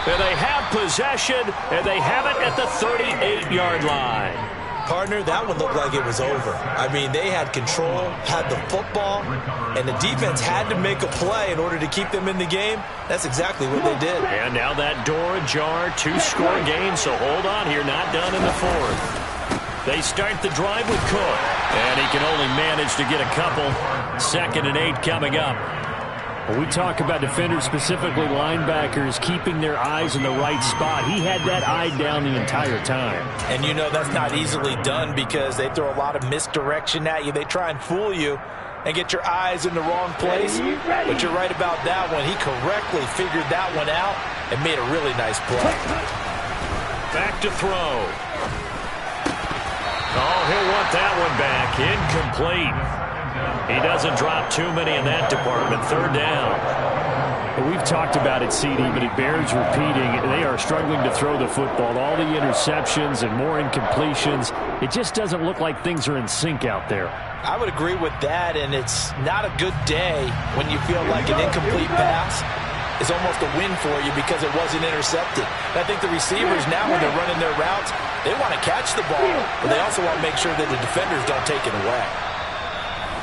And they have possession, and they have it at the 38-yard line. Partner, that one looked like it was over. I mean, they had control, had the football, and the defense had to make a play in order to keep them in the game. That's exactly what they did. And now that door ajar, 2-score game, so hold on here, not done in the fourth. They start the drive with Cook, and he can only manage to get a couple. 2nd and 8 coming up. When we talk about defenders, specifically linebackers, keeping their eyes in the right spot. He had that eye down the entire time. And you know that's not easily done because they throw a lot of misdirection at you. They try and fool you and get your eyes in the wrong place. But you're right about that one. He correctly figured that one out and made a really nice play. Back to throw. Oh, he'll want that one back. Incomplete. He doesn't drop too many in that department. 3rd down. We've talked about it, CD, but it bears repeating. They are struggling to throw the football. All the interceptions and more incompletions. It just doesn't look like things are in sync out there. I would agree with that, and it's not a good day when you feel like an incomplete pass is almost a win for you because it wasn't intercepted. And I think the receivers now, when they're running their routes, they want to catch the ball, but they also want to make sure that the defenders don't take it away.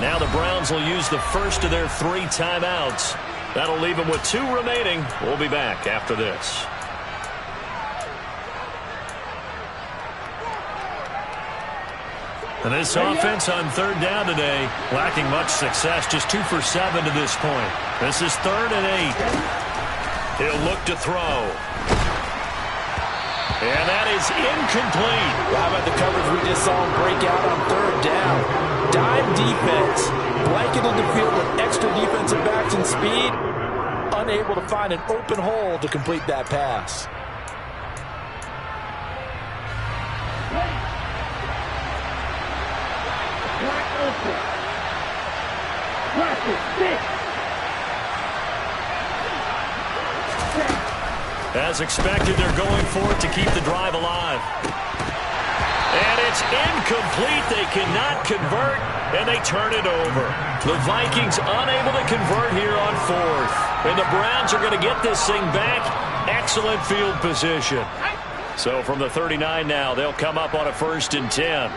Now the Browns will use the first of their 3 timeouts. That'll leave them with 2 remaining. We'll be back after this. And this offense on 3rd down today, lacking much success, just 2 for 7 to this point. This is 3rd and 8. He'll look to throw. And that is incomplete. Well, how about the coverage we just saw him break out on third down? Dime defense, blanketed the field with extra defensive backs and speed, unable to find an open hole to complete that pass. As expected, they're going for it to keep the drive alive. And it's incomplete. They cannot convert, and they turn it over. The Vikings unable to convert here on fourth. And the Browns are going to get this thing back. Excellent field position. So from the 39 now, they'll come up on a 1st and 10.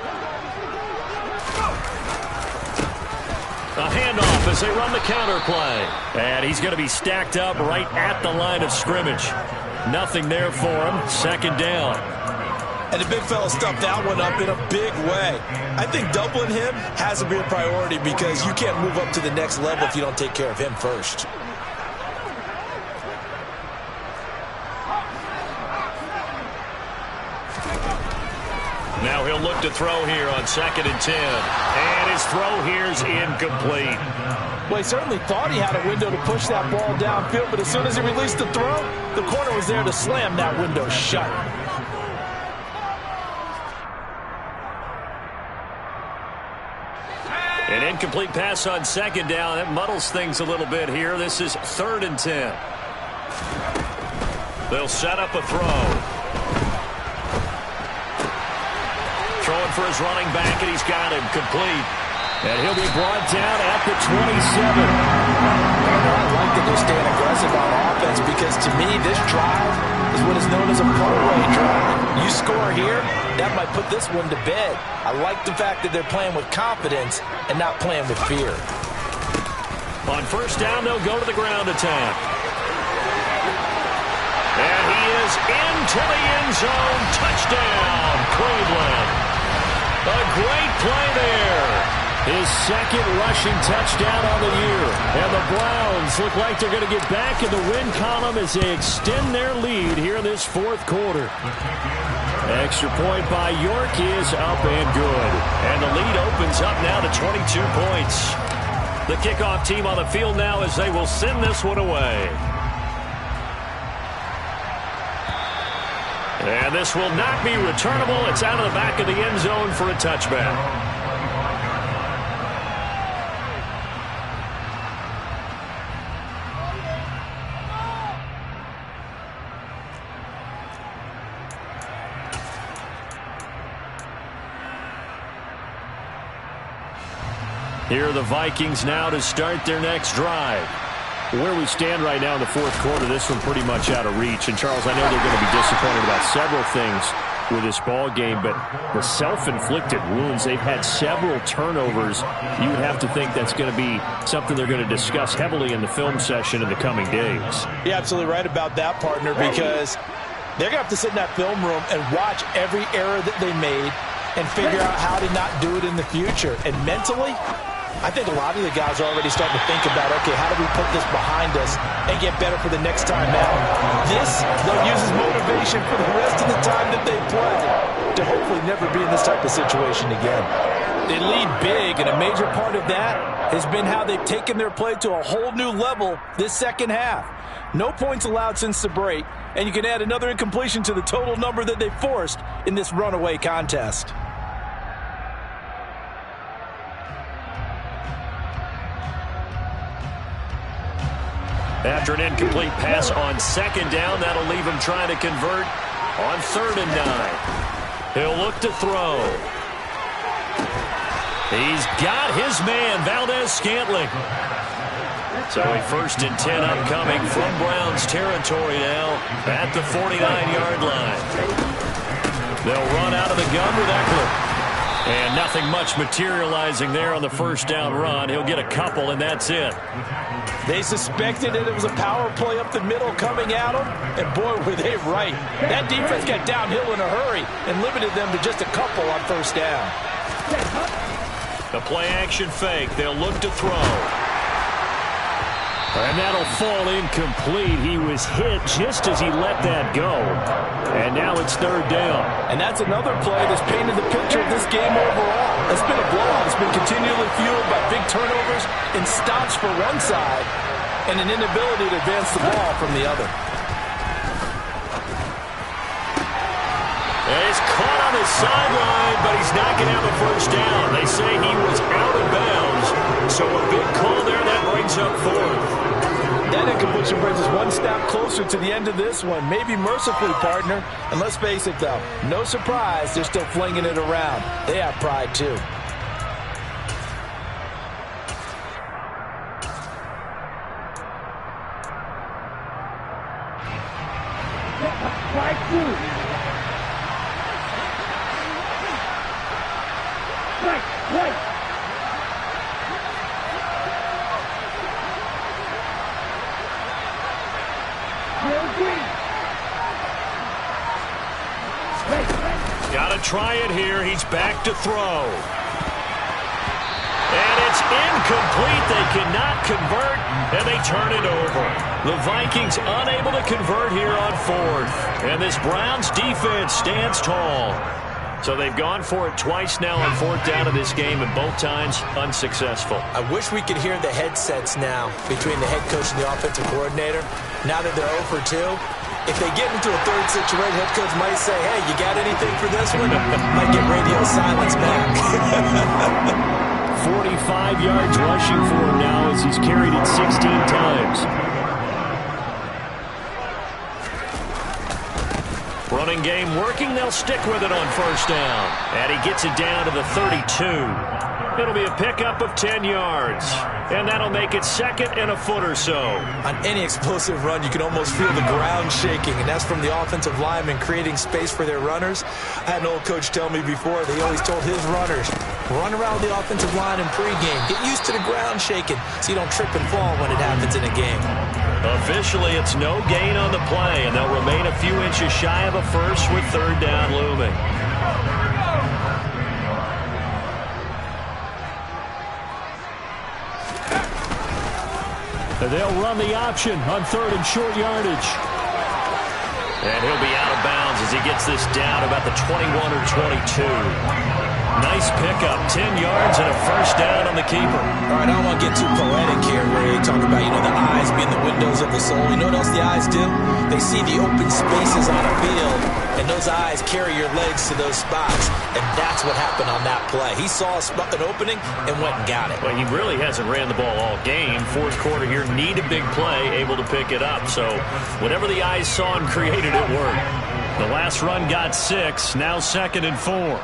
A handoff as they run the counter play. And he's going to be stacked up right at the line of scrimmage. Nothing there for him. 2nd down. And the big fella stuffed that one up in a big way. I think doubling him has to be a priority because you can't move up to the next level if you don't take care of him first. Now he'll look to throw here on 2nd and 10. And his throw here's incomplete. Well, he certainly thought he had a window to push that ball downfield, but as soon as he released the throw, the corner was there to slam that window shut. An incomplete pass on 2nd down. That muddles things a little bit here. This is 3rd and 10. They'll set up a throw. Throwing for his running back, and he's got him complete. And he'll be brought down at the 27. I like that they're staying aggressive on offense because, to me, this drive is what is known as a runaway drive. You score here, that might put this one to bed. I like the fact that they're playing with confidence and not playing with fear. On 1st down, they'll go to the ground attack. And he is into the end zone. Touchdown, Cleveland. A great play there. His 2nd rushing touchdown on the year. And the Browns look like they're going to get back in the win column as they extend their lead here in this 4th quarter. Extra point by York is up and good. And the lead opens up now to 22 points. The kickoff team on the field now as they will send this one away. And this will not be returnable. It's out of the back of the end zone for a touchback. Here are the Vikings now to start their next drive. Where we stand right now in the 4th quarter, this one pretty much out of reach. And, Charles, I know they're going to be disappointed about several things with this ball game, but the self-inflicted wounds, they've had several turnovers. You would have to think that's going to be something they're going to discuss heavily in the film session in the coming days. You're absolutely right about that, partner, because they're going to have to sit in that film room and watch every error that they made and figure out how to not do it in the future. And mentally, I think a lot of the guys are already starting to think about, okay, how do we put this behind us and get better for the next time out? This, they'll use as motivation for the rest of the time that they play to hopefully never be in this type of situation again. They lead big, and a major part of that has been how they've taken their play to a whole new level this 2nd half. No points allowed since the break, and you can add another incompletion to the total number that they forced in this runaway contest. After an incomplete pass on 2nd down, that'll leave him trying to convert on 3rd and 9. He'll look to throw. He's got his man, Valdez-Scantling. So a 1st and 10 upcoming from Browns territory now at the 49-yard line. They'll run out of the gun with Eckler. And nothing much materializing there on the 1st down run. He'll get a couple, and that's it. They suspected that it was a power play up the middle coming at them, and boy, were they right. That defense got downhill in a hurry and limited them to just a couple on 1st down. The play-action fake. They'll look to throw. And that'll fall incomplete. He was hit just as he let that go. And now it's third down. And that's another play that's painted the picture of this game overall. It's been a blowout. It's been continually fueled by big turnovers and stops for one side and an inability to advance the ball from the other. And he's caught on the sideline, but he's not going to have a first down. They say he was out of bounds. So a big call there that brings up fourth. That incompletion brings us one step closer to the end of this one. Maybe mercifully, partner. And let's face it, though, no surprise, they're still flinging it around. They have pride, too. Strike two. Strike, strike. Got to try it here. He's back to throw. And it's incomplete. They cannot convert, and they turn it over. The Vikings unable to convert here on fourth. And this Browns defense stands tall. So they've gone for it twice now on fourth down of this game, and both times unsuccessful. I wish we could hear the headsets now between the head coach and the offensive coordinator. Now that they're 0 for 2, if they get into a third situation, head coach might say, hey, you got anything for this one? Might get radio silence back. 45 yards rushing for him now as he's carried it 16 times. Running game working. They'll stick with it on first down. And he gets it down to the 32. It'll be a pickup of 10 yards. And that'll make it second and a foot or so. On any explosive run, you can almost feel the ground shaking, and that's from the offensive linemen creating space for their runners. I had an old coach tell me before, they always told his runners, run around the offensive line in pregame. Get used to the ground shaking so you don't trip and fall when it happens in a game. Officially, it's no gain on the play, and they'll remain a few inches shy of a first with third down looming. They'll run the option on third and short yardage. And he'll be out of bounds as he gets this down about the 21 or 22. Nice pickup, 10 yards and a first down on the keeper. All right, I don't want to get too poetic here, Ray. Talk about, the eyes being the windows of the soul. You know what else the eyes do? They see the open spaces on a field, and those eyes carry your legs to those spots. And that's what happened on that play. He saw an opening and went and got it. Well, he really hasn't ran the ball all game. Fourth quarter here, need a big play, able to pick it up. So whatever the eyes saw and created, it worked. The last run got 6, now second and 4.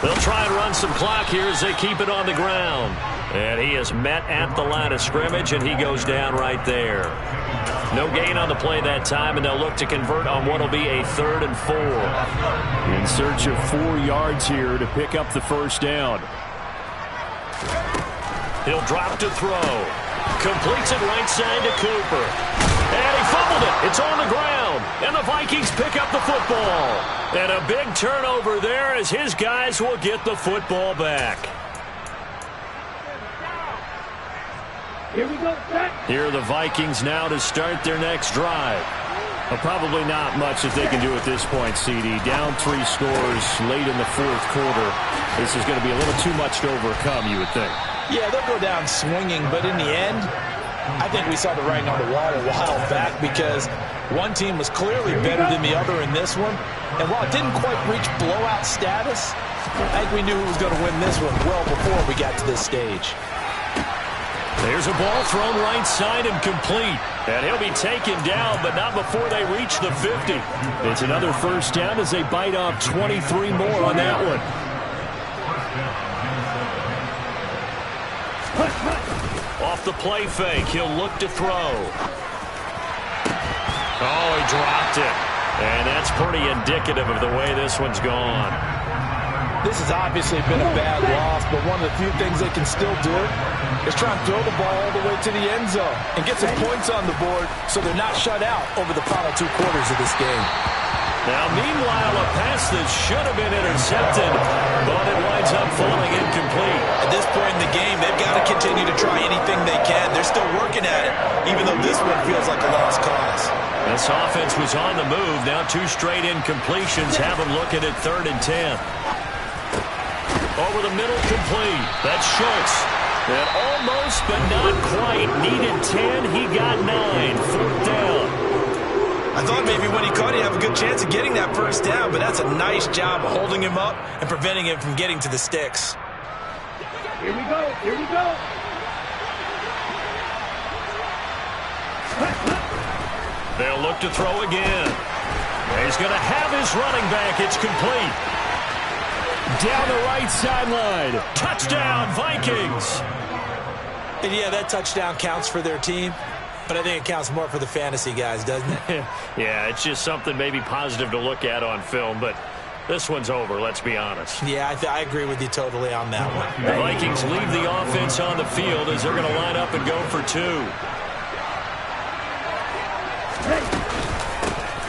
They'll try and run some clock here as they keep it on the ground. And he is met at the line of scrimmage, and he goes down right there. No gain on the play that time, and they'll look to convert on what will be a 3rd and 4. In search of 4 yards here to pick up the first down. He'll drop to throw. Completes it right side to Cooper. And he fumbled it. It's on the ground. And the Vikings pick up the football. And a big turnover there as his guys will get the football back. Here we go, set. Here are the Vikings now to start their next drive. Well, probably not much that they can do at this point, CD. Down 3 scores late in the fourth quarter. This is going to be a little too much to overcome, you would think. Yeah, they'll go down swinging, but in the end, I think we saw the writing on the wall a while back because one team was clearly better than the other in this one. And while it didn't quite reach blowout status, I think we knew who was going to win this one well before we got to this stage. There's a ball thrown right side and complete. And he'll be taken down, but not before they reach the 50. It's another first down as they bite off 23 more on that one. Off the play fake, he'll look to throw. Oh, he dropped it. And that's pretty indicative of the way this one's gone. This has obviously been a bad loss, but one of the few things they can still do is try and throw the ball all the way to the end zone and get some points on the board so they're not shut out over the final 2 quarters of this game. Now, meanwhile, a pass that should have been intercepted, but it winds up falling incomplete. At this point in the game, they've got to continue to try anything they can. They're still working at it, even though this one feels like a lost cause. This offense was on the move. Now 2 straight incompletions have them looking at 3rd and 10. Over the middle, complete. That's Schultz. And almost, but not quite. Needed 10. He got 9. 4th down. I thought maybe when he caught, he'd have a good chance of getting that first down, but that's a nice job of holding him up and preventing him from getting to the sticks. Here we go. Here we go. They'll look to throw again. He's going to have his running back. It's complete. Down the right sideline. Touchdown, Vikings. And yeah, that touchdown counts for their team, but I think it counts more for the fantasy guys, doesn't it? Yeah, it's just something maybe positive to look at on film, but this one's over, let's be honest. Yeah, I agree with you totally on that one. The Vikings leave the offense on the field as they're going to line up and go for 2.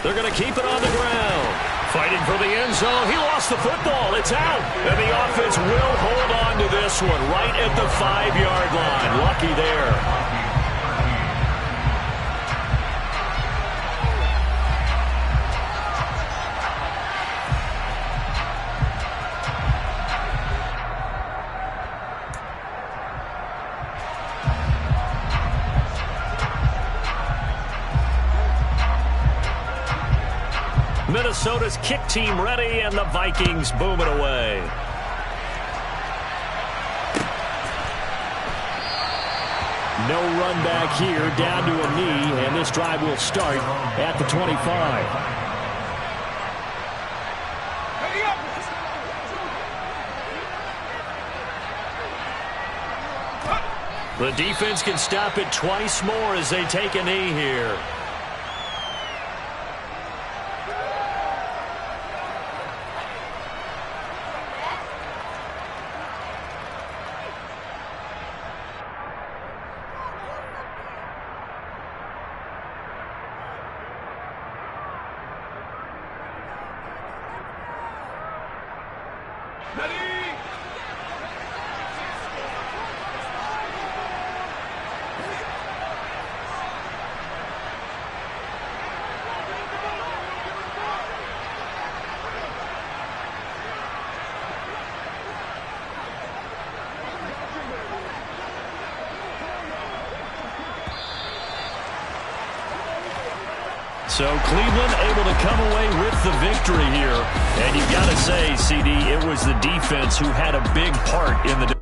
They're going to keep it on the ground. Fighting for the end zone. He lost the football. It's out. And the offense will hold on to this one right at the 5-yard line. Lucky there. Minnesota's kick team ready, and the Vikings boom it away. No run back here, down to a knee, and this drive will start at the 25. The defense can stop it twice more as they take a knee here. So Cleveland able to come away with the victory here. And you've got to say, CD, it was the defense who had a big part in the